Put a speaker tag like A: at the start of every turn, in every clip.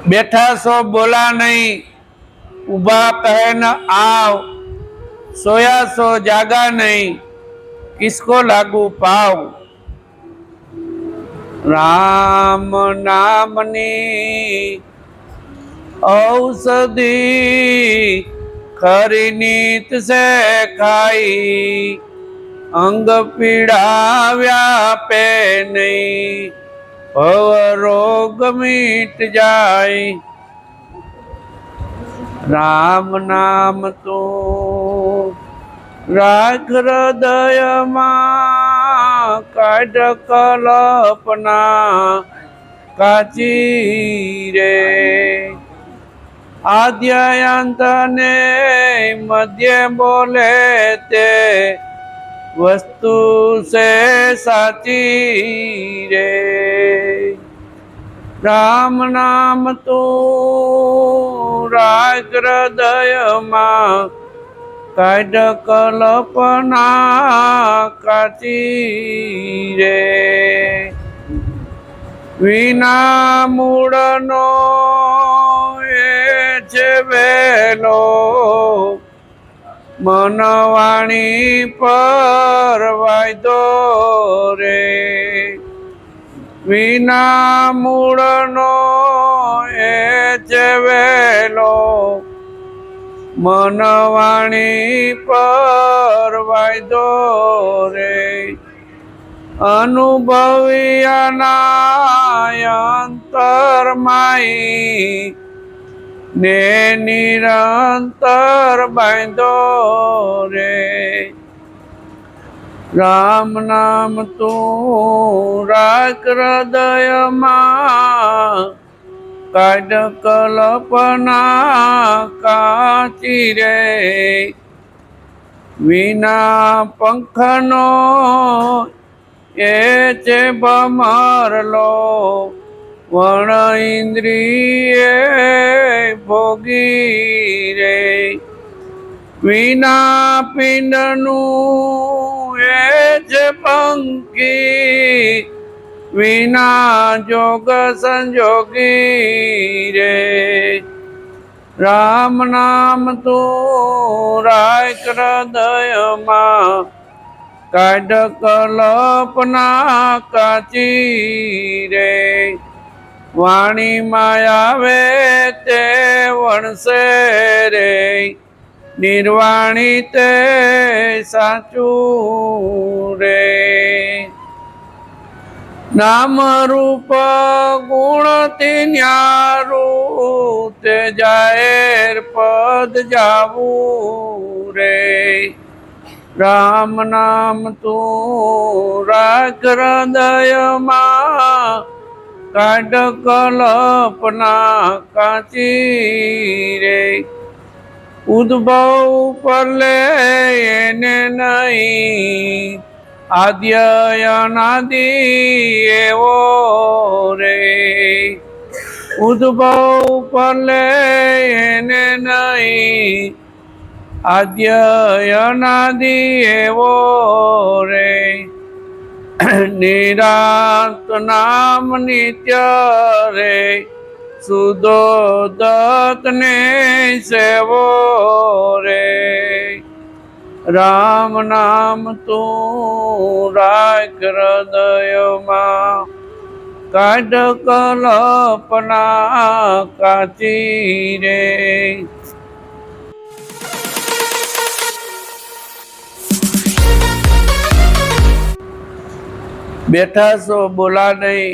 A: बैठा सो बोला नहीं, उबा कहे न आव, सोया सो जागा नहीं, किसको लागू पाव। राम नामनी औषधि खरी नीत से खाई, अंग पीड़ा व्यापे नहीं, भव रोग मिट जाए। राम नाम तो राख हृदय मां, काढ़ कल्पना काची रे। आद्यंत ने मध्य बोले ते, वस्तु से साची रे। राम नाम तो राख हृदय मां, काढ़ कल्पना काची रे। विना मूळनो वेलो, मन वाणी पर वायदो रे। विना मूळनो वेलो, मन वाणी पर वायदो रे। अनुभवियाना अंतर माई, ने निरंतर बांधो रे। राम नाम तू राख हृदय मां, काढ़ कल्पना काची रे। विना पंखनो ये भमरलो, वण इंद्रिय भोगी रे। विना पिंडनु ये पंखी, विना जोग संजोगी रे। राम नाम तू राख हृदय मां, काढ़ कल्पना काची रे। वाणी मायावे ते वणसे रे, निर्वाणी ते साचू रे। नाम रूप गुण तिन्यारू, ते जाएर पद जावू रे। राम नाम तू राख हृदय मां, काढ़ कल्पना काची रे। उद्भव परले एने नहीं, आद्य अनादि एवो रे। उद्भव परले एने नहीं, आद्य अनादि एवो रे। निरांत नाम नित्य रे, सुदोदत ने सेवो रे। राम नाम तू राख हृदय मां, काढ़ कल्पना काची रे। बैठा सो बोला नहीं,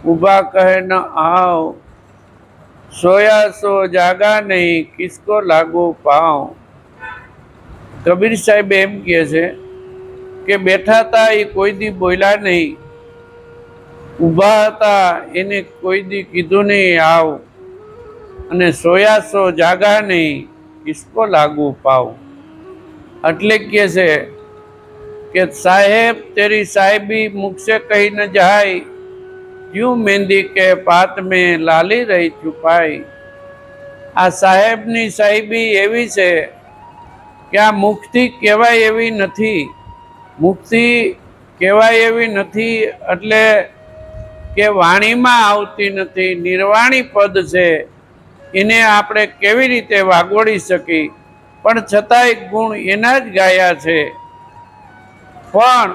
A: उबा कहे न आओ, सोया सो जागा नहीं, किसको लागू पाओ। कबीर साहेब एम कहे छे के बैठा था ये कोई दी बोला नहीं, उभा था एने कोई दी कीधुं नहीं आओ, अने सोया सो जागा नहीं, किसको लागू पाओ। એટલે કહે છે કે સાહેબ तेरी साहेबी मुख से कही न जाए, यूं मेहंदी के पात में लाली रही छुपाई। आ साहेबनी साहेबी एवी છે કે આ મુખથી કહેવાય એવી નથી, મુખથી કહેવાય એવી નથી। એટલે કે વાણીમાં આવતી નથી, નિર્વાણી પદ છે, એને આપણે કેવી રીતે વાગોડી શકી? પણ છતાંય ગુણ એના જ ગાયા છે, પણ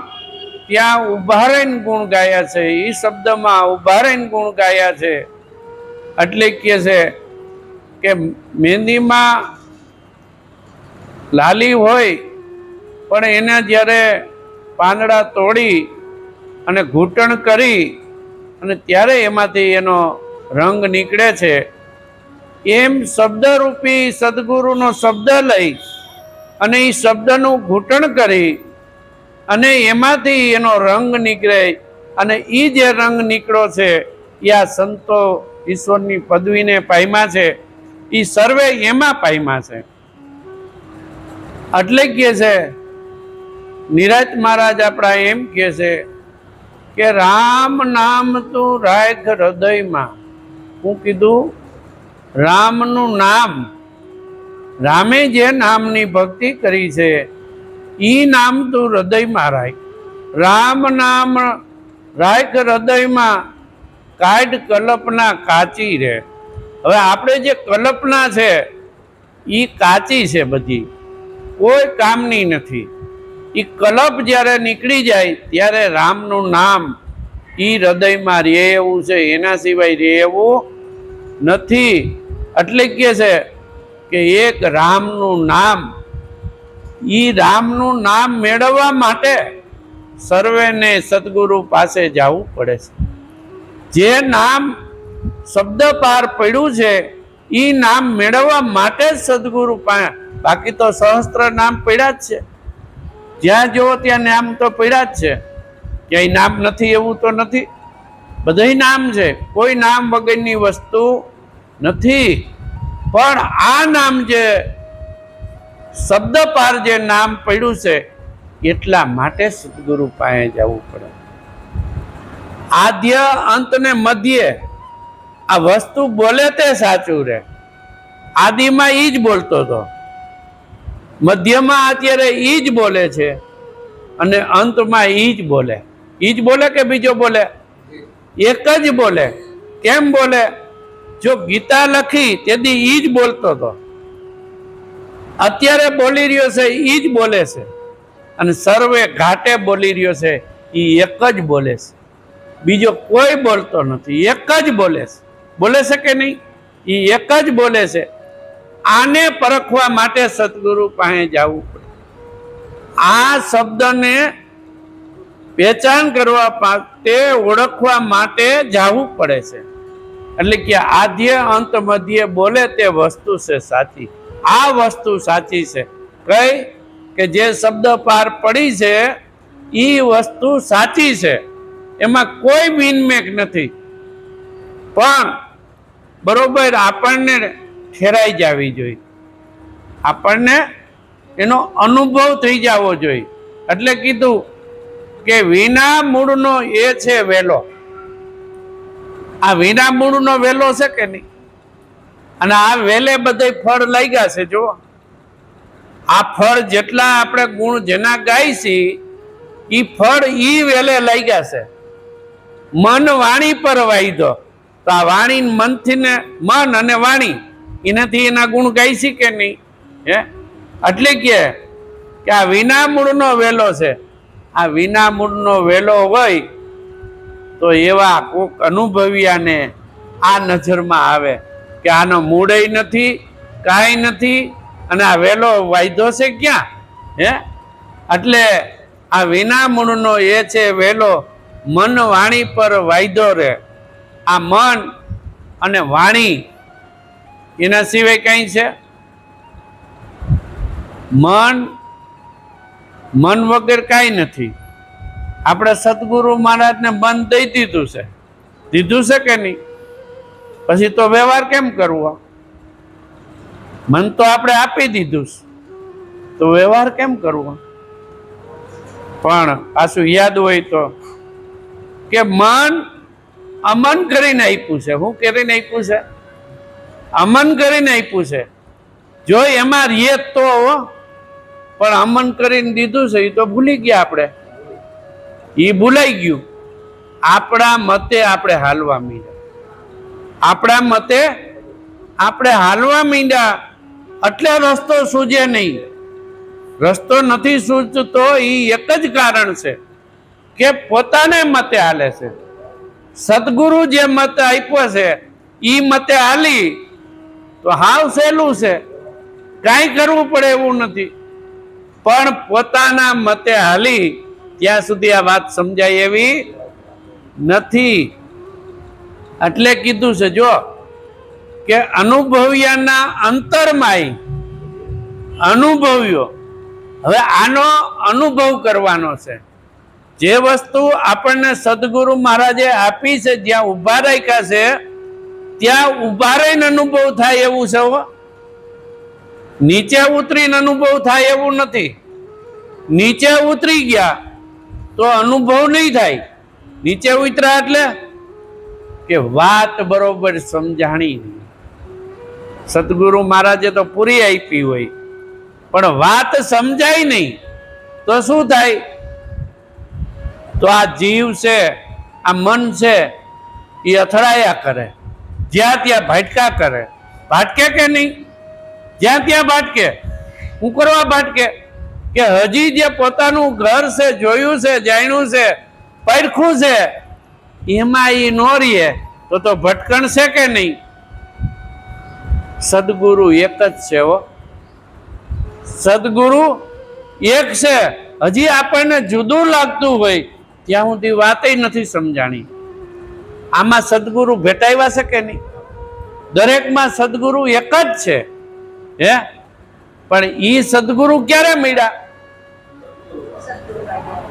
A: ત્યાં ઉભા રહીને ગુણ ગાયા છે, એ શબ્દમાં ઉભા રહીને ગુણ ગાયા છે. એટલે કહે છે કે મહેંદીમાં લાલી હોય, પણ એને જ્યારે પાંદડા તોડી અને ઘૂંટણ કરી અને ત્યારે એમાંથી એનો રંગ નીકળે છે. એમ શબ્દરૂપી સદગુરુનો શબ્દ લઈ અને એ શબ્દનું ઘૂંટણ કરી અને એમાંથી એનો રંગ નીકળે, અને એ જે રંગ નીકળ્યો છે એ આ સંતો ઈશ્વરની પદવીને પામ્યા છે, એ સર્વે એમાં પામ્યા છે. એટલે કહે છે નિરાજ મહારાજ આપણા એમ કહે છે કે રામ નામ તું રાખ હૃદયમાં. હું કીધું? રામનું નામ, રામે જે નામની ભક્તિ કરી છે એ નામ તું હૃદયમાં રાખ. રામ નામ રાખ હૃદયમાં, કાઢ કલ્પના કાચી રે. હવે આપણે જે કલ્પના છે એ કાચી છે, બધી કોઈ કામની નથી. એ કલ્પ જ્યારે નીકળી જાય ત્યારે રામનું નામ એ હૃદયમાં રહે એવું છે, એના સિવાય રહે એવું નથી. એટલે કહે છે કે એક રામનું નામ, એ રામનું નામ મેળવવા માટે સર્વેને સદગુરુ પાસે જવું પડે છે. જે નામ શબ્દ પાર પડ્યું છે એ નામ મેળવવા માટે જ સદગુરુ પાસે. બાકી તો સહસ્ત્ર નામ પડ્યા જ છે, જ્યાં જુઓ ત્યાં નામ તો પડ્યા જ છે. ક્યાંય નામ નથી એવું તો નથી, બધાય નામ છે, કોઈ નામ વગરની વસ્તુ નથી. પણ આ નામ જે શબ્દ પાર જે નામ પડ્યું છે એટલા માટે સદગુરુ પાસે જવું પડે. આદ્ય અંત ને મધ્ય આ વસ્તુ બોલે તે સાચું રે. આદિમાં ઈ જ બોલતો હતો, મધ્યમાં અત્યારે ઈ જ બોલે છે, અને અંતમાં ઈ જ બોલે. ઈ જ બોલે કે બીજો બોલે? એક જ બોલે. કેમ બોલે? જો ગીતા લખી તેથી ઈ જ બોલતો હતો, અત્યારે બોલી રહ્યો છે ઈ જ બોલે છે, અને સર્વે ઘાટે બોલી રહ્યો છે ઈ એક જ બોલે છે, બીજો કોઈ બોલતો નથી. એક જ બોલે છે. બોલે છે કે નહીં? ઈ એક જ બોલે છે. આને પરખવા માટે સદગુરુ પાસે જવું પડે. આ શબ્દને પહેચાન કરવા માટે, ઓળખવા માટે જવું પડે છે. એટલે કે આદ્ય અંત મધ્ય બોલે તે વસ્તુ છે સાચી. આ વસ્તુ સાચી છે. કઈ? કે જે શબ્દ પાર પડી છે એ વસ્તુ સાચી છે, એમાં કોઈ બિનમેક નથી. પણ બરોબર આપણને ઠેરાઈ જવી જોઈએ, આપણને એનો અનુભવ થઈ જવો જોઈએ. એટલે કીધું કે વિના મૂળનો એ છે વેલો. આ વિના મૂળનો વેલો છે કે નહીં? અને આ વેલે બધે ફળ લાગ્યા છે. જો આ ફળ જેટલા આપણે ગુણ જેના ગાય છે એ ફળ ઈ વેલે લાગ્યા છે. મન વાણી પર વાયદો, તો આ વાણી મનથી ને મન અને વાણી એનાથી એના ગુણ ગાય છે કે નહીં? હે? એટલે કે આ વિનામૂળનો વેલો છે. આ વિનામૂળનો વેલો હોય તો એવા કોક અનુભવ્યાને આ નજરમાં આવે કે આનો મૂળય નથી, કાંઈ નથી, અને આ વેલો વાયદો છે ક્યાં? હે? એટલે આ વિનામૂળનો એ છે વેલો, મન વાણી પર વાયદો રે. આ મન અને વાણી એના સિવાય કઈ છે? મન વગર કાંઈ નથી. આપણે સદગુરુ મહારાજને મન દઈ દીધું છે, દીધું છે કે નહીં? પછી તો વ્યવહાર કેમ કરવો? મન તો આપણે આપી દીધું છે, તો વ્યવહાર કેમ કરવો? પણ પાછું યાદ હોય તો કે મન અમન કરીને આપ્યું છે. શું કરીને આપ્યું છે? અમન કરીને આપ્યું છે. જો એમાં રીએ તો, પણ અમન કરીને દીધું છે એ તો ભૂલી ગયા આપણે, એ ભૂલાઈ ગયું. આપણા મતે આપણે હાલવા માંડ્યા, આપણા મતે આપણે હાલવા માંડ્યા એટલે રસ્તો સૂજે નહીં. રસ્તો નથી સૂજતો એ એક જ કારણ છે કે પોતાને મતે હાલે છે. સદગુરુ જે મત આપ્યો છે એ મતે હાલી તો હાવ સહેલું છે, કાંઈ કરવું પડે એવું નથી. પણ પોતાના મતે હાલી ત્યાં સુધી આ વાત સમજાય એવી નથી. એટલે કીધું છે જો કે અનુભવ્યાના અંતરમાં અનુભવ્યો. હવે આનો અનુભવ કરવાનો છે. જે વસ્તુ આપણને સદગુરુ મહારાજે આપી છે, જ્યાં ઉભા રાખ્યા છે ત્યાં ઉભા રહીને અનુભવ થાય એવું છે. નીચે ઉતરીને અનુભવ થાય એવું નથી. નીચે ઉતરી ગયા તો અનુભવ નહીં થાય. નીચે ઉતર્યા એટલે કે વાત બરોબર સમજાણી. સદગુરુ મહારાજે તો પૂરી આપી હોય પણ વાત સમજાય નહીં તો શું થાય? તો આ જીવ છે, આ મન છે એ અથડાયા કરે, જ્યાં ત્યાં ભાટકા કરે. ભાટકે કે નહીં? જ્યાં ત્યાં ભાટકે. શું કરવા ભાટકે? કે હજી જે પોતાનું ઘર છે, જોયું છે, જાણ્યું છે, પરખું છે, એમાં એ નો રહીએ તો ભટકણ છે કે નહીં? સદગુરુ એક જ છે હો. સદગુરુ એક છે. હજી આપણને જુદું લાગતું હોય ત્યાં સુધી વાતય નથી સમજાણી. આમાં સદગુરુ ભેટાવ્યા છે કે નહીં? દરેકમાં સદગુરુ એક જ છે. હે પણ ઈ સદગુરુ ક્યારે મળ્યા?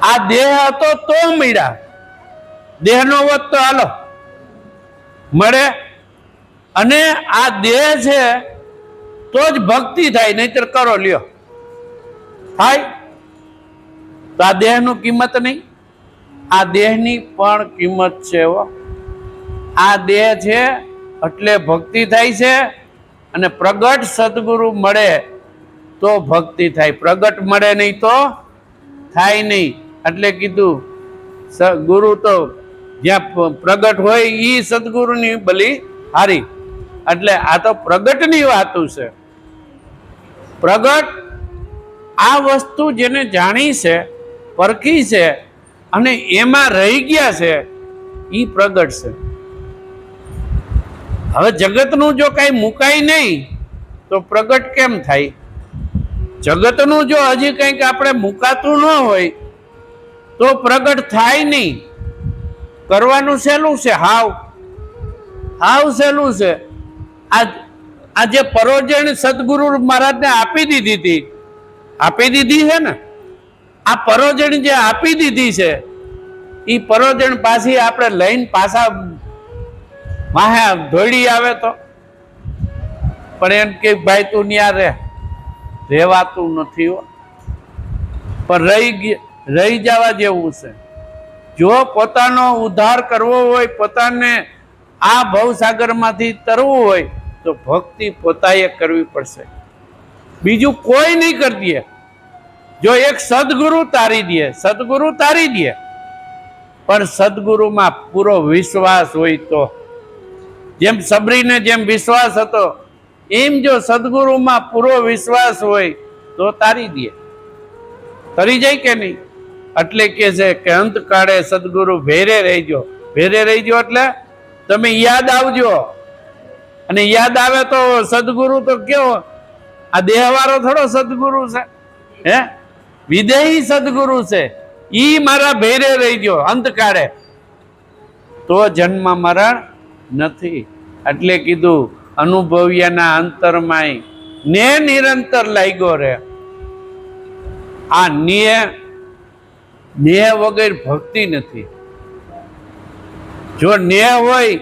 A: આ દેહ હતો તો મળ્યા. દેહ નો હોત તો હાલો મળે. અને આ દેહ છે તો જ ભક્તિ થાય, નહીતર કરો લ્યો થાય. તો આ દેહ નું કિંમત નહીં. આ દેહની પણ કિંમત છે. આ દેહ છે એટલે ભક્તિ થાય છે. અને પ્રગટ સદગુરુ મળે તો ભક્તિ થાય, પ્રગટ મળે નહીં તો થાય નહીં. એટલે કીધું ગુરુ તો જ્યાં પ્રગટ હોય એ સદગુરુની બલી હારી. એટલે આ તો પ્રગટની વાતું છે. પ્રગટ આ વસ્તુ જેને જાણી છે, પરખી છે અને એમાં રહી ગયા છે એ પ્રગટ છે. હવે જગતનું જો કઈ મુકાય નહીં તો પ્રગટ કેમ થાય? જગતનું જો હજી કંઈક આપણે મુકાતું ન હોય તો પ્રગટ થાય નહીં. કરવાનું સહેલું છે, હાવ સહેલું છે. આ જે પરોજણ સદગુરુ મહારાજને આપી દીધી છે ને, આ પરોજણ જે આપી દીધી છે એ પરોજણ પાછી આપણે લઈને પાછા માહે ધોડી આવે તો પણ એમ કે ભાઈ તું ન્યા રહેવાતું નથી હો. પણ રહી જવા જેવું છે. જો પોતાનો ઉદ્ધાર કરવો હોય, પોતાને આ ભવસાગરમાંથી તરવું હોય તો ભક્તિ પોતાએ કરવી પડશે, બીજું કોઈ નહીં કરી દે. જો એક સદગુરુ તારી દે, સદગુરુ તારી દે, પણ સદગુરુમાં પૂરો વિશ્વાસ હોય તો. જેમ સબરીને જેમ વિશ્વાસ હતો એમ જો સદગુરુમાં પૂરો વિશ્વાસ હોય તો તારી દે. તરી જાય કે નહીં? એટલે કે છે કે અંતકાળે સદગુરુ ભેરે રહેજો. ભેરે રહેજો એટલે તમે યાદ આવજો. અને યાદ આવે તો સદગુરુ તો કેવો, આ દેહવાળો થોડો સદગુરુ છે, હે વિદેહી સદગુરુ છે. ઈ મારા ભેરે રહેજો અંતકાળે તો જન્મ મરણ નથી. એટલે કીધું અનુભવ્યાના અંતરમાંય ને નિરંતર લાગ્યો રે. આ નેહ વગર ભક્તિ નથી. જો નેહ હોય,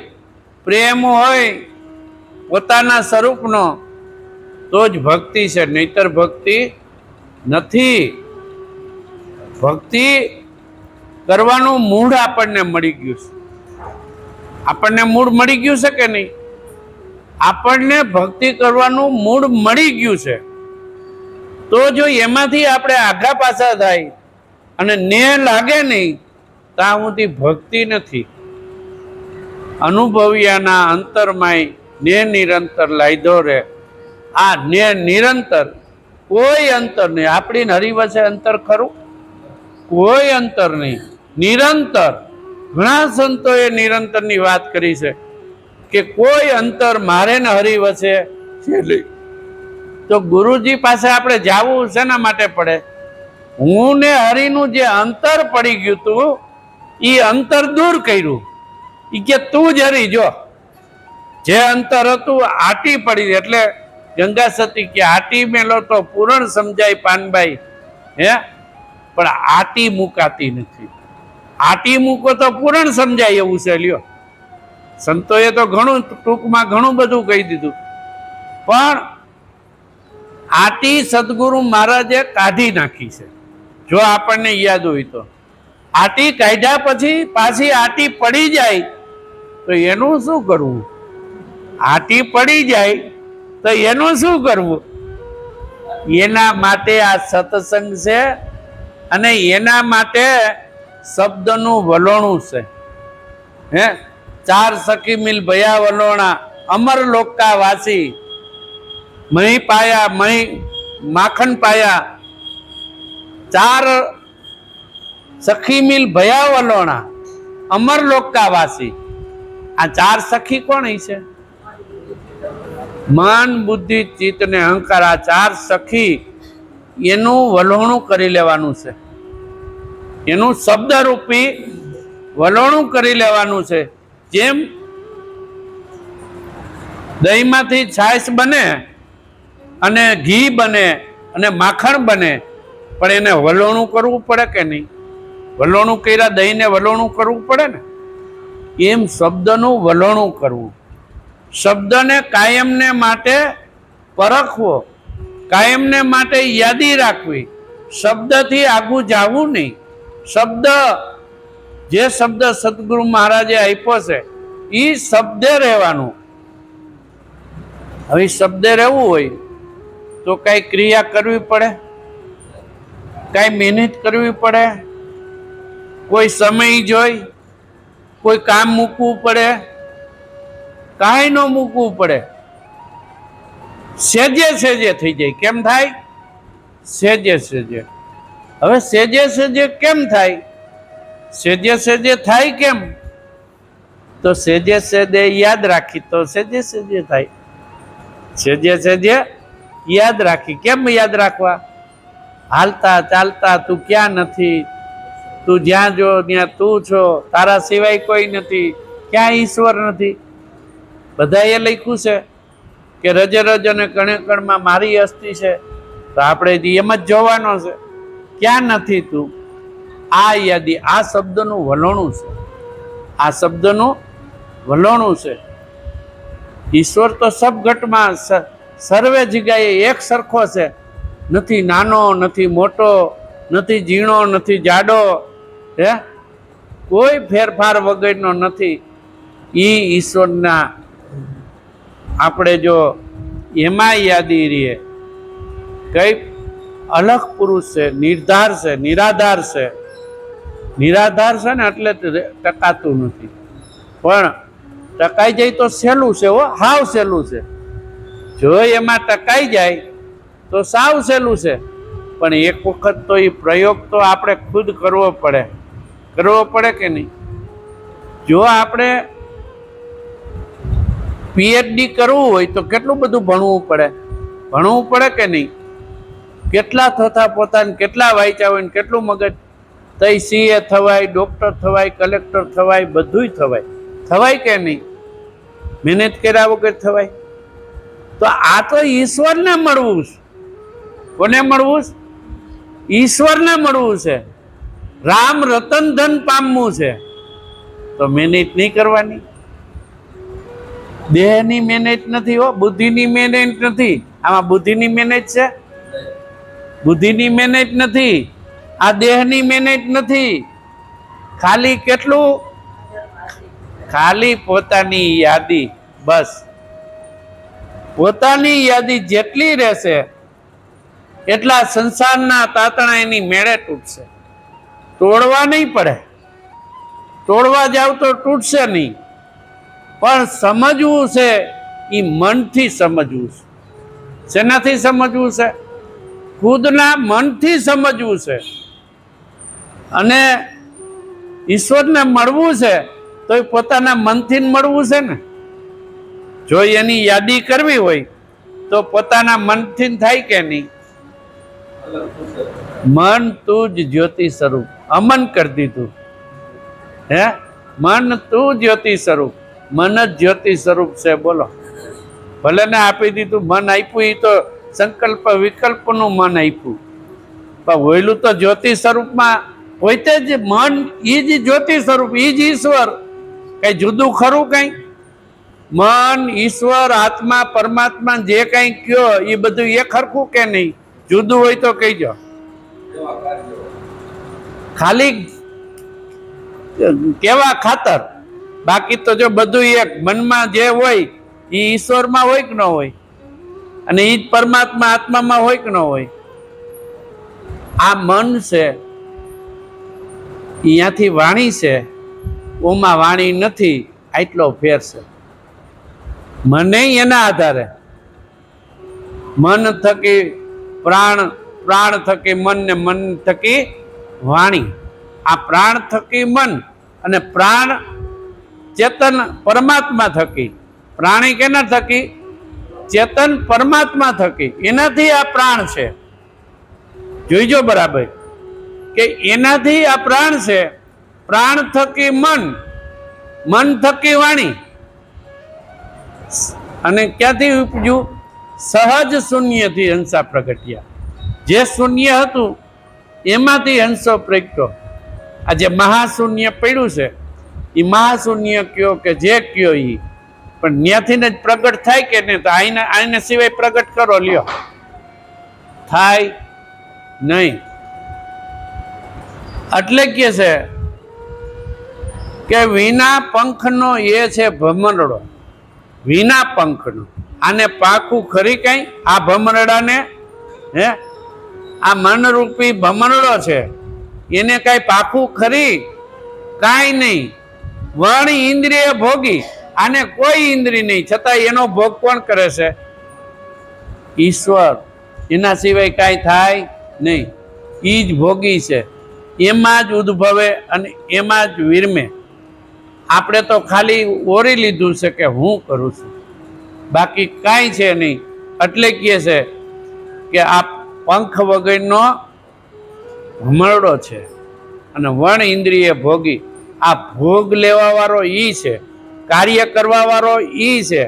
A: પ્રેમ હોય પોતાના સ્વરૂપનો તો જ ભક્તિ છે, નહીતર ભક્તિ નથી. ભક્તિ કરવાનું મૂળ આપણને મળી ગયું છે. આપણને મૂળ મળી ગયું છે કે નહીં? આપણને ભક્તિ કરવાનું મૂળ મળી ગયું છે. તો જો એમાંથી આપણે આઘા પાછા થાય અને નેહ લાગે નહીં ત્યાં સુધી ભક્તિ નથી. અનુભવ્યાના અંતરમાંય ને નિરંતર લાયદો રે. આ ને નિરંતર કોઈ અંતર નહીં. આપણી હરી વચ્ચે અંતર ખરું? કોઈ અંતર નહીં. નિરંતર. ઘણા સંતોએ નિરંતરની વાત કરી છે કે કોઈ અંતર મારે ને હરી વચ્ચે છે નહીં. તો ગુરુજી પાસે આપણે જાવું શેના માટે પડે? હું ને હરિનું જે અંતર પડી ગયું હતું એ અંતર દૂર કર્યું. એ કે તું જ હરી જો, જે અંતર હતું આટી પડી. એટલે ગંગા સતી કે આટી મેલો તો પૂરણ સમજાય પાનભાઈ, હે, પણ આટી મુકાતી નથી. આટી મૂકો તો પૂરણ સમજાય એવું છે. લ્યો, સંતોએ તો ઘણું ટૂંકમાં ઘણું બધું કહી દીધું, પણ આટી સદગુરુ મહારાજે કાઢી નાખી છે. જો આપણને યાદ હોય તો આટી કાઢ્યા પછી પાછી આટી પડી જાય તો એનું શું કરવું? આટી પડી જાય તો એનું શું કરવું? એના માટે આ સત્સંગ છે અને એના માટે શબ્દનું વલોણું છે. હે, ચાર સખી મિલ ભયા વલોણા, અમર લોકા વાસી, મહી પાયા મહી માખણ પાયા. ચાર સખી મિલ ભયા વલોણા, અમર લોકા વાસી. આ ચાર સખી કોણ છે? મન, બુદ્ધિ, ચિત્ત ને અહંકાર. આ ચાર સખી એનું વલોણું કરી લેવાનું છે. એનું શબ્દરૂપી વલોણું કરી લેવાનું છે. જેમ દહીંમાંથી છાશ બને અને ઘી બને અને માખણ બને, પણ એને વલોણું કરવું પડે કે નહીં? વલોણું કર્યા દહીંને વલોણું કરવું પડે ને. એમ શબ્દનું વલોણું કરવું. શબ્દને કાયમને માટે પરખવો, કાયમને માટે યાદી રાખવી. શબ્દથી આગું જવું નહીં. શબ્દ, જે શબ્દ સદગુરુ મહારાજે આપ્યો છે એ શબ્દે રહેવાનું. હવે શબ્દે રહેવું હોય તો કઈ ક્રિયા કરવી પડે, કઈ મહેનત કરવી પડે, કોઈ સમય જોઈ, કોઈ કામ મૂકવું પડે, કાંઈ ન મૂકવું પડે. સેજે સેજે થઈ જાય. કેમ થાય? સેજે સેજે. હવે સેજે સેજે કેમ થાય? સેજે સેજે થાય કેમ? તો સેજે સેજે યાદ રાખી તો સેજે સેજે થાય. સેજે સેજે યાદ રાખી. કેમ યાદ રાખવા? હાલતા ચાલતા તું ક્યાં નથી, તું જ્યાં જો ત્યાં તું છો, તારા સિવાય કોઈ નથી, ક્યાં ઈશ્વર નથી. બધા એ લખ્યું છે કે રજે રજ અને કણે કણમાં મારી અસ્થિ છે. તો આપણે એમ જ જોવાનો છે, ક્યાં નથી તું. આ યાદી, આ શબ્દનું વલોણું છે. આ શબ્દનું વલોણું છે. ઈશ્વર તો સબ ઘટમાં સર્વે જગ્યાએ એક સરખો છે. નથી નાનો, નથી મોટો, નથી ઝીણો, નથી જાડો, હે, કોઈ ફેરફાર વગરનો નથી. ઈ ઈશ્વરના આપણે જો એમાં યાદી રહીએ, કઈ અલગ પુરુષ છે, નિર્ધાર છે, નિરાધાર છે. નિરાધાર છે ને એટલે ટકાતું નથી, પણ ટકાઈ જાય તો સહેલું છે. હો, હાવ સહેલું છે. જો એમાં ટકાઈ જાય તો સાવ સહેલું છે. પણ એક વખત તો એ પ્રયોગ તો આપણે ખુદ કરવો પડે. કરવો પડે કે નહીં? જો આપણે પીએચડી કરવું હોય તો કેટલું બધું ભણવું પડે. ભણવું પડે કે નહીં? કેટલા થતા પોતાને કેટલા વાંચ્યા હોય ને કેટલું મગજ. તઈ સીએ થવાય, ડોક્ટર થવાય, કલેક્ટર થવાય, બધુંય થવાય. થવાય કે નહીં? મહેનત કર્યા વગર થવાય? તો આ તો ઈશ્વરને મળવું છે. કોને મળવું છે? ઈશ્વરને મળવું છે. રામ રતન ધન પામવું છે. તો મહેનત નહીં કરવાની. દેહની મહેનત નથી. હો, બુદ્ધિની મહેનત નથી. આમાં બુદ્ધિની મહેનત છે? બુદ્ધિની મહેનત નથી. આ દેહની મહેનત નથી. ખાલી કેટલું? ખાલી પોતાની યાદી. બસ પોતાની યાદી જેટલી રહેશે એટલા સંસારના તાતણા એની મેળે તૂટશે. તોડવા નહીં પડે. તોડવા જાવ તો તૂટશે નહીં, પણ સમજવું છે એ મનથી સમજવું છે. શેનાથી સમજવું છે? ખુદના મનથી સમજવું છે. અને ઈશ્વરને મળવું છે તો એ પોતાના મનથી જ મળવું છે ને. જો એની યાદી કરવી હોય તો પોતાના મનથી થાય કે નહીં? મન તું જ જ્યોતિ સ્વરૂપ, અમન કરી દીધું. હે, મન તું જ્યોતિ સ્વરૂપ, મન જ જ્યોતિ સ્વરૂપ છે. બોલો, ભલે ને આપી દીધું મન આપ્યું, એ તો સંકલ્પ વિકલ્પનું મન આપ્યું, પણ હોયલું તો જ્યોતિ સ્વરૂપમાં પોતે જ મન, એ જ જ્યોતિ સ્વરૂપ, એ જ ઈશ્વર. કઈ જુદું ખરું? કઈ મન, ઈશ્વર, આત્મા, પરમાત્મા જે કઈ કયો એ બધું એક હરખું કે નહીં? જુદું હોય તો કહીજો. ખાલી કેવા ખાતર, બાકી તો જો બધું એક. મનમાં જે હોય એ ઈશ્વરમાં હોય કે ન હોય? અને એ જ પરમાત્મા આત્મામાં હોય કે ન હોય? આ મન છે, અહીંયાથી વાણી છે, ઓમાં વાણી નથી. આટલો ફેર છે. મને એના આધારે મન થકી પ્રાણ, પ્રાણ થકી મન, ને મન થકી વાણી. આ પ્રાણ થકી મન અને પ્રાણ ચેતન પરમાત્મા થકી. પ્રાણી કેના થકી? ચેતન પરમાત્મા થકી. એનાથી આ પ્રાણ છે. જોઈજો બરાબર કે એનાથી આ પ્રાણ છે. પ્રાણ થકી મન, મન થકી વાણી. અને ક્યાંથી ઉપજ્યું? સહજ શૂન્યથી હંસા પ્રગટ્યા. જે શૂન્ય હતું એમાંથી હંસો પ્રગટ્યો. આ જે મહાશૂન્ય પડ્યું છે એ મહાશૂન્ય કયો કે જે કયો એ, પણ ત્યાંથી જ પ્રગટ થાય કે નહીં? તો આઈને સિવાય પ્રગટ કરો, લ્યો, થાય નહીં. એટલે કે છે કે વિના પંખનો એ છે ભમરડો. વિના પંખનો. આને પાખું ખરી કઈ? આ ભમરડાને, હે, આ મનરૂપી ભમરડો છે, એને કઈ પાખું ખરી? કાંઈ નહીં. વણ ઇન્દ્રિય ભોગી. આને કોઈ ઇન્દ્રિય નહીં, છતાં એનો ભોગ કોણ કરે છે? ઈશ્વર. એના સિવાય કાંઈ થાય નહીં. એ જ ભોગી છે. એમાં જ ઉદ્ભવે અને એમાં જ વિરમે. આપણે તો ખાલી ઓરી લીધું છે કે હું કરું છું, બાકી કાંઈ છે નહીં. એટલે કહે છે કે આ પંખ વગરનો ભમરડો છે અને વણ ઇન્દ્રિય ભોગી. આ ભોગ લેવા વાળો ઈ છે, કાર્ય કરવા વાળો ઈ છે,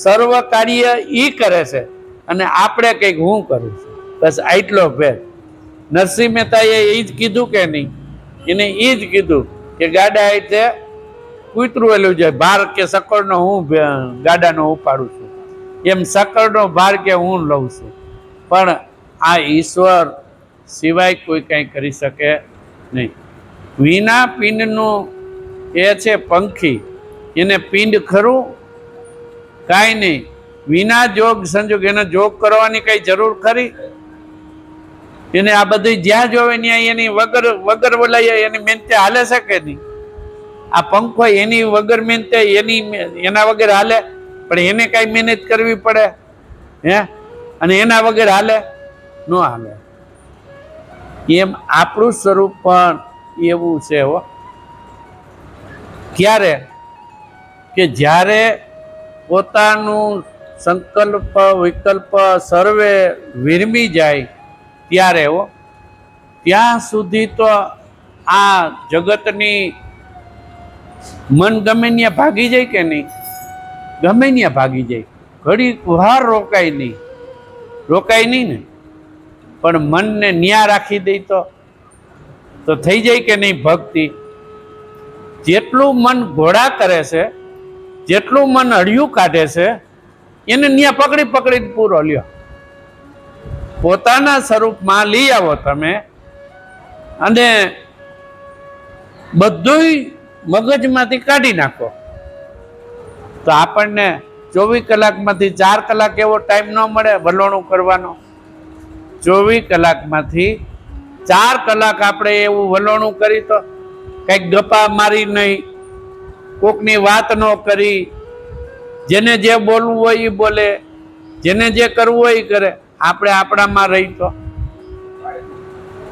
A: સર્વ કાર્ય ઈ કરે છે, અને આપણે કંઈક હું કરું છું. બસ આટલો ફેર. નરસિંહ મહેતાએ એ જ કીધું કે નહીં? એને એ જ કીધું કે ગાડા એટલે કૂતરું એલું જાય ભાર, કે સકળનો હું ગાડાનો ઉપાડું છું, એમ સકળનો ભાર કે હું લઉં છું. પણ આ ઈશ્વર સિવાય કોઈ કંઈ કરી શકે નહીં. વિના પિંડનું એ છે પંખી. એને પિંડ ખરું? કાંઈ નહીં. વિના જોગ સંજોગ. એને જોગ કરવાની કઈ જરૂર ખરી? એને આ બધી જ્યાં જોવે ત્યાં એની વગર બોલાય એની મહેનતે હાલે છે કે નહીં? આ પંખો એની વગર મહેનતે એના વગર હાલે? પણ એને કઈ મહેનત કરવી પડે, હે? અને એના વગર હાલે? ન હાલે. એમ આપણું સ્વરૂપ પણ એવું છે. હો, ક્યારે? કે જ્યારે પોતાનું સંકલ્પ વિકલ્પ સર્વે વિરમી જાય ત્યારે. હો, ત્યાં સુધી તો આ જગતની મન ગમે ત્યાં ભાગી જાય કે નહીં? ગમે ત્યાં ભાગી જાય. ઘડી વાર રોકાય નહીં. રોકાય નહીં ને? પણ મનને ન્યા રાખી દઈ તો થઈ જાય કે નહીં ભક્તિ? જેટલું મન ઘોડા કરે છે, જેટલું મન અડિયું કાઢે છે, એને ન્યા પકડી પકડીને પૂરો લ્યો. પોતાના સ્વરૂપમાં લઈ આવો તમે, અને બધું મગજમાંથી કાઢી નાખો, તો આપણને 24 કલાકમાંથી 4 કલાક એવો ટાઈમ ન મળે વલોણું કરવાનો. 24 કલાકમાંથી 4 કલાક આપણે એવું વલોણું કરી તો કંઈક ગપ્પા મારી નહીં, કોકની વાત ન કરી, જેને જે બોલવું હોય એ બોલે, જેને જે કરવું હોય એ કરે, આપણે આપણામાં રહી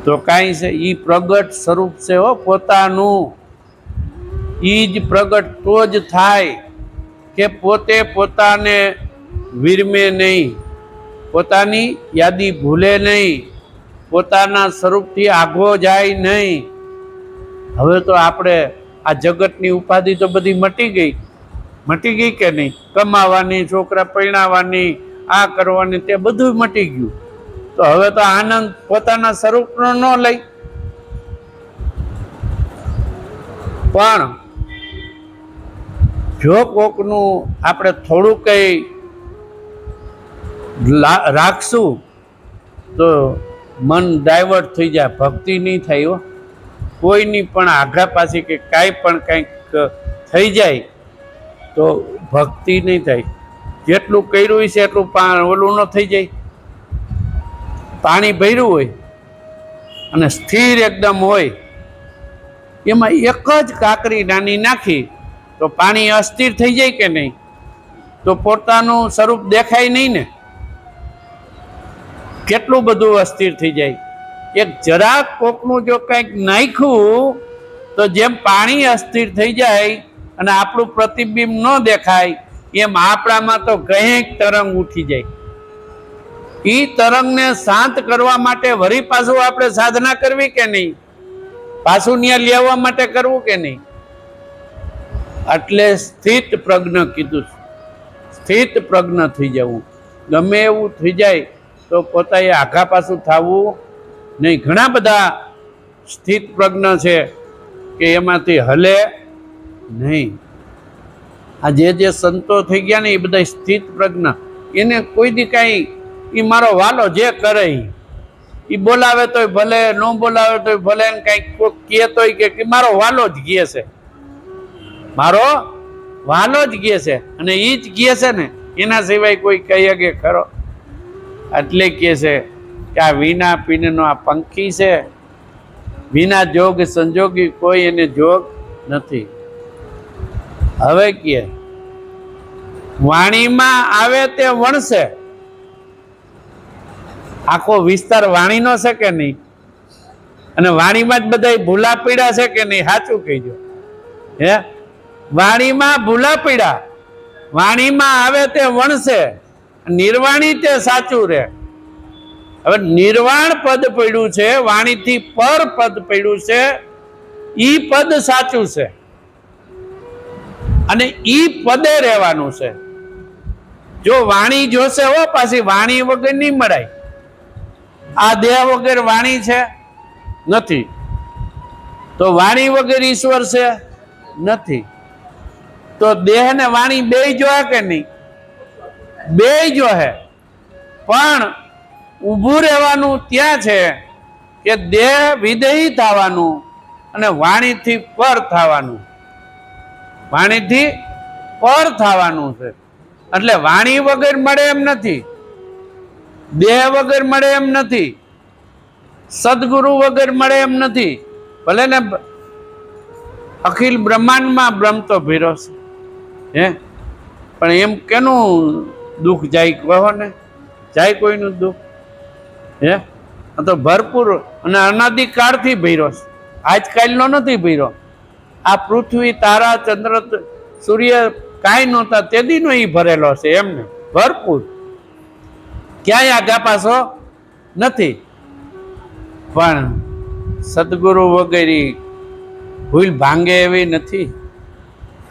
A: તો કાંઈ છે. એ પ્રગટ સ્વરૂપ છે હો પોતાનું. એ જ પ્રગટ તો જ થાય કે પોતે પોતાને વિરમે નહીં, પોતાની યાદી ભૂલે નહીં, પોતાના સ્વરૂપથી આઘો જાય નહીં. હવે તો આપણે આ જગતની ઉપાધિ તો બધી મટી ગઈ કે નહીં? કમાવાની, છોકરા પરણાવવાની, આ કરવાની, તે બધું મટી ગયું. તો હવે તો આનંદ પોતાના સ્વરૂપનો ન લઈ. પણ જો કોકનું આપણે થોડું કંઈ રાખશું તો મન ડાયવર્ટ થઈ જાય, ભક્તિ નહીં થાય હો કોઈની. પણ આઘા પાછી કે કાંઈ પણ કંઈક થઈ જાય તો ભક્તિ નહીં થાય. જેટલું કર્યું છે એટલું ઓલું ન થઈ જાય. પાણી ભર્યું હોય અને સ્થિર એકદમ હોય, એમાં એક જ કાંકરી નાની નાખી તો પાણી અસ્થિર થઈ જાય કે નહીં? તો પોતાનું સ્વરૂપ દેખાય નહીં ને, કેટલું બધું અસ્થિર થઈ જાય. એક જરાક કોકનું જો કંઈક નાખ્યું તો જેમ પાણી અસ્થિર થઈ જાય અને આપણું પ્રતિબિંબ ન દેખાય, એમ આપણામાં તો કંઈક તરંગ ઉઠી જાય. એ તરંગને શાંત કરવા માટે વળી પાછું આપણે સાધના કરવી કે નહીં? પાછું ન્યા લેવા માટે કરવું કે નહીં? એટલે સ્થિત પ્રજ્ઞ કીધું. સ્થિત પ્રજ્ઞ થઈ જવું. ગમે એવું થઈ જાય તો પોતાએ આઘા પાછું થવું નહીં. ઘણા બધા સ્થિત પ્રજ્ઞ છે કે એમાંથી હલે નહીં. આ જે સંતો થઈ ગયા ને એ બધા સ્થિત પ્રજ્ઞ. એને કોઈ દી કાંઈ એ મારો વાલો જે કરે એ બોલાવે તોય ભલે, ન બોલાવે તોય ભલે, કંઈક કોઈક કહે તોય કે મારો વાલો જ કહે છે, મારો વાલો જ કહે છે. અને એ જ કહે છે ને, એના સિવાય કોઈ કહી કે ખરો? એટલે કહે છે કે આ વિના પીનનો આ પંખી છે, વિના જોગ સંજોગી કોઈ એને જોગ નથી. હવે કહે વાણીમાં આવે તે વણશે. આખો વિસ્તાર વાણીનો છે કે નહીં? અને વાણીમાં જ બધા ભૂલા પીડા છે કે નહીં? સાચું કહીજો. હે, વાણીમાં ભૂલા પીડા, વાણીમાં આવે તે વણશે, નિર્વાણી તે સાચું રે. હવે નિર્વાણ પદ પડ્યું છે, વાણીથી પર પદ પડ્યું છે, ઈ પદ સાચું છે અને ઈ પદે રહેવાનું છે. જો વાણી જોશે હો, પાછી વાણી વગર નહીં મળાય. આ દેહ વગર વાણી છે નથી, તો વાણી વગર ઈશ્વર છે નથી. તો દેહ ને વાણી બે જોહે કે નહીં? બે જોહે. પણ ઊભું રહેવાનું ત્યાં છે કે દેહ વિદેહી થવાનું અને વાણીથી પર થવાનું. વાણીથી પર થવાનું છે. એટલે વાણી વગર મળે એમ નથી, દેહ વગર મળે એમ નથી, સદગુરુ વગર મળે એમ નથી. ભલે ને અખિલ બ્રહ્માંડમાં બ્રહ્મ તો ભીરો છે, હે, પણ એમ કેનું દુઃખ જાય? કહો ને, જાય કોઈનું દુઃખ? હે, આ તો ભરપૂર અને અનાદિકાળથી ભીરો છે, આજકાલનો નથી ભીરો. આ પૃથ્વી, તારા, ચંદ્ર, સૂર્ય કાંઈ નહોતા તેદીનો એ ભરેલો છે એમને ભરપૂર. ક્યાંય આગા પાછો નથી. પણ સદગુરુ વગેરે ભૂલ ભાંગે એવી નથી.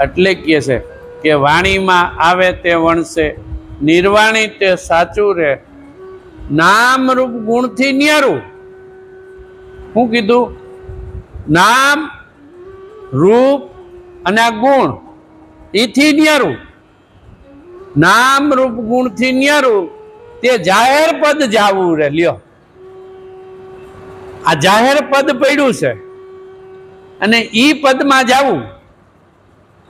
A: એટલે કહે છે કે વાણીમાં આવે તે વણશે, નિર્વાણી તે સાચું રે. નામ રૂપ ગુણથી ન્યારું. શું કીધું? નામ, રૂપ અને આ ગુણ એથી ન્યારું. નામ રૂપ ગુણથી ન્યારું તે જાહેર પદ જાવું રે. લ્યો, આ જાહેર પદ પડ્યું છે અને ઈ પદમાં જાવું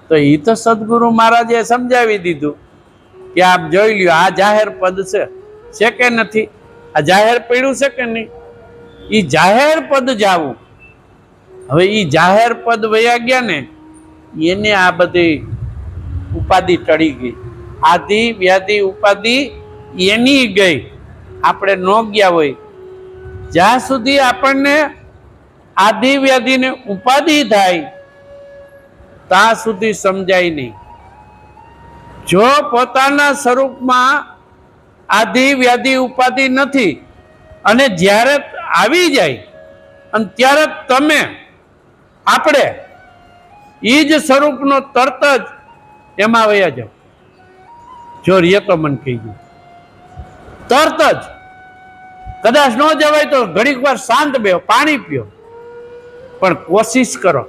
A: તો ઈ તો સદગુરુ મહારાજે સમજાવી દીધું કે આપ જોઈ લ્યો, આ જાહેર પદ છે કે નથી? આ જાહેર પડ્યું છે કે નહીં? ઈ જાહેર પદ જાવું હવે એ જાહેર પદ વયા ગયા ને એને આ બધી ઉપાધિ ટળી ગઈ. આધિ વ્યાધિ ઉપાધિ એની ગઈ, આપણે ન ગયા હોય. જ્યાં સુધી આપણને આધિ વ્યાધિને ઉપાધિ થાય ત્યાં સુધી સમજાય નહીં. જો પોતાના સ્વરૂપમાં આધિ વ્યાધિ ઉપાધિ નથી અને જ્યારે આવી જાય અને ત્યારે તમે આપણે એ જ સ્વરૂપનો તરત જ એમાં વયા જાઓ. જો રે તો મને કહી ગયું તરત જ. કદાચ ન જવાય તો ઘડીક વાર શાંત બેહો, પાણી પીઓ, પણ કોશિશ કરો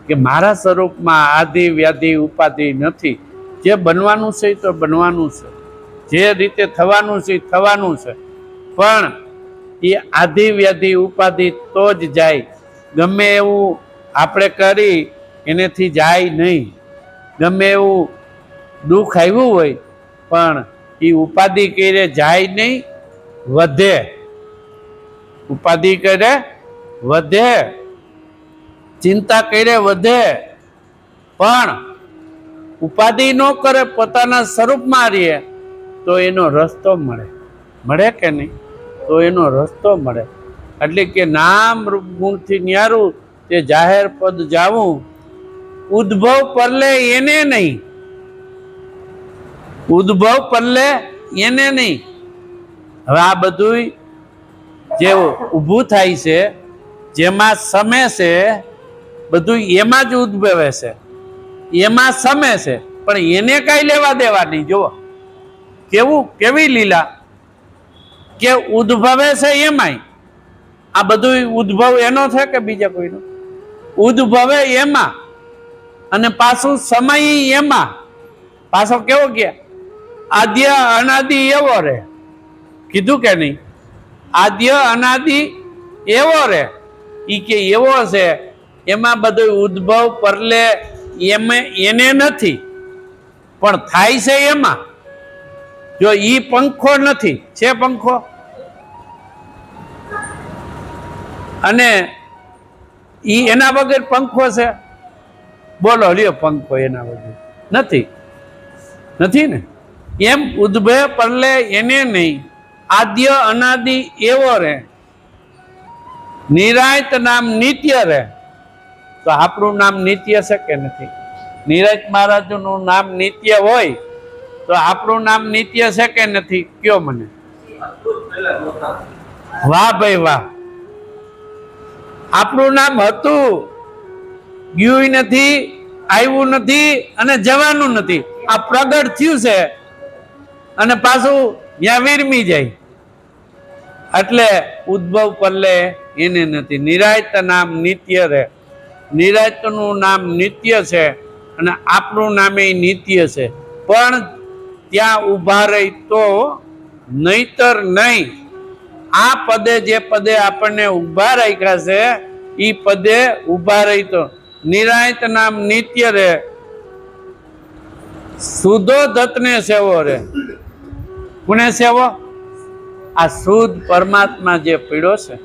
A: કે મારા સ્વરૂપમાં આધિ વ્યાધિ ઉપાધિ નથી. જે બનવાનું છે તો બનવાનું છે, જે રીતે થવાનું છે થવાનું છે, પણ એ આધિ વ્યાધિ ઉપાધિ તો જ જાય. ગમે એવું આપણે કરી એનેથી જાય નહીં. ગમે એવું દુઃખ આવ્યું હોય પણ એ ઉપાધિ કરે જાય નહીં, વધે. ઉપાધિ કરે વધે, ચિંતા કરે વધે. પણ ઉપાધિ ન કરે, પોતાના સ્વરૂપમાં રહે તો એનો રસ્તો મળે. મળે કે નહીં? તો એનો રસ્તો મળે. એટલે કે નામ રૂપ ગુણથી ન્યારું તે જાહેર પદ જાવું, ઉદ્ભવ પરલે એને નહીં. ઉદ્ભવ પરલે એને નહીં. હવે આ બધું જે ઊભું થાય છે, જેમાં સમે છે, બધું એમાં જ ઉદ્ભવે છે, એમાં સમે છે, પણ એને કાંઈ લેવા દેવા નહીં. જુઓ કેવી લીલા કે ઉદ્ભવે છે એમાંય. આ બધું ઉદ્ભવ એનો છે કે બીજા કોઈનો? ઉદ્ભવે એમાં અને પાછું સમય એમાં. પાછો કેવો ગયા? આદ્ય અનાદિ એવો રે. કીધું કે નહીં? આદ્ય અનાદિ એવો રે. ઈ કે એવો છે, એમાં બધું ઉદ્ભવ પરલે એને નથી, પણ થાય છે એમાં. જો ઈ પંખો નથી, છે પંખો? અને ઈ એના વગર પંખો છે? બોલો લ્યો, પંખો એના વગર નથી. નથી ને? એમ ઉદ્ભવે પરલે એને નહીં, આદ્ય અનાદિ એવો રે, નિરાયત નામ નિત્ય રે. તો આપણું નામ નિત્ય છે કે નથી? નિરાયત મહારાજનું નામ નિત્ય હોય તો આપણું નામ નિત્ય છે કે નથી? કયો મને. વાહ ભાઈ વાહ. આપણું નામ હતું, ગયું નથી, આવ્યું નથી અને જવાનું નથી. આ પ્રગટ થયું છે અને પાછું ત્યાં વિરમી જાય. એટલે ઉદ્ભવ પરલે એને નથી. નિરાયત નામ નિત્ય રે. નિરાયતનું નામ નિત્ય છે અને આપણું નામે નિત્ય છે. પણ ત્યાં ઊભા રહી તો નહીતર નહીં. આ પદે જે પદે આપણને ઊભા રાખ્યા છે એ પદે ઊભા રહી તો નિરાયત નામ નિત્ય રે. શુદ્ધોધતને સેવો રે. કોને સેવો? આ શુદ્ધ પરમાત્મા જે પીડ્યો છે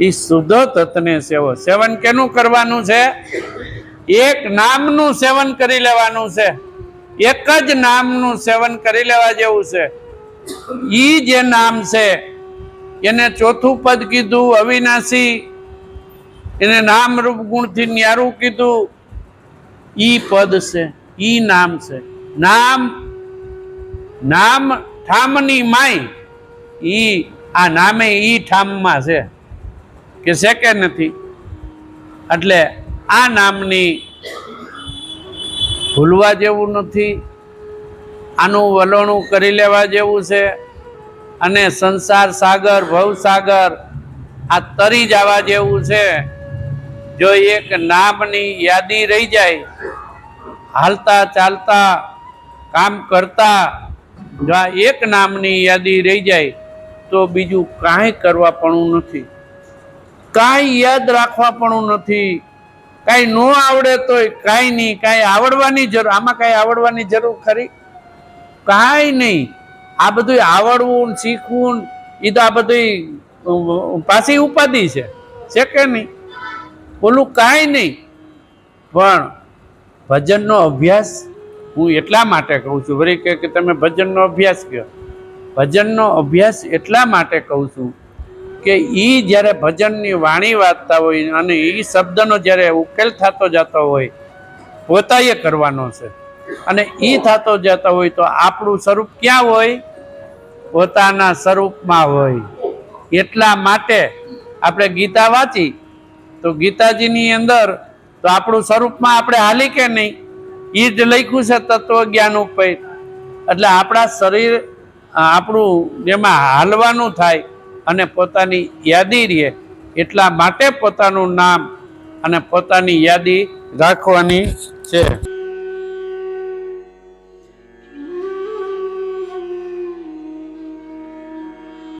A: એ શુદ્ધોધતને સેવો. સેવન કેનું કરવાનું છે? એક નામનું સેવન કરી લેવાનું છે. એક જ નામનું સેવન કરી લેવા જેવું છે. ઈ જે નામ છે એને ચોથું પદ કીધું અવિનાશી, એને નામ રૂપ ગુણથી ન્યારું કીધું. ઈ પદ છે, ઈ નામ છે. નામ ઠામની માય. ઈ આ નામે ઈ ઠામમાં છે કે છે કે નથી? એટલે આ નામની ભૂલવા જેવું નથી. આનું વલણું કરી લેવા જેવું છે. અને સંસાર સાગર ભવસાગર આ તરી જવા જેવું છે. જો એક નામની યાદી રહી જાય, હાલતા ચાલતા કામ કરતા જો આ એક નામની યાદી રહી જાય તો બીજું કાંઈ કરવા પણ નથી, કાંઈ યાદ રાખવા પણ નથી. કાંઈ ન આવડે તોય કાંઈ નહીં, કાંઈ આવડવાની જરૂર. આમાં કાંઈ આવડવાની જરૂર ખરી? કાંઈ નહીં. આ બધું આવડવું શીખવું એ તો આ બધી પાછી ઉપાધિ છે કે નહીં? ઓલું કાંઈ નહીં. પણ ભજનનો અભ્યાસ હું એટલા માટે કહું છું. વળી કે તમે ભજનનો અભ્યાસ કહો. ભજનનો અભ્યાસ એટલા માટે કહું છું કે એ જ્યારે ભજનની વાણી વાંચતા હોય અને એ શબ્દનો જ્યારે ઉકેલ થતો જતો હોય પોતાએ કરવાનો છે. અને એ થતો જતો હોય તો આપણું સ્વરૂપ ક્યાં હોય? પોતાના સ્વરૂપમાં હોય. એટલા માટે આપણે ગીતા વાંચી તો ગીતાજીની અંદર તો આપણું સ્વરૂપમાં આપણે હાલી કે નહીં એ જ લખ્યું છે તત્વજ્ઞાન ઉપર. એટલે આપણા શરીર આપણું જેમાં હાલવાનું થાય અને પોતાની યાદી રહે એટલા માટે પોતાનું નામ અને પોતાની યાદી રાખવાની છે.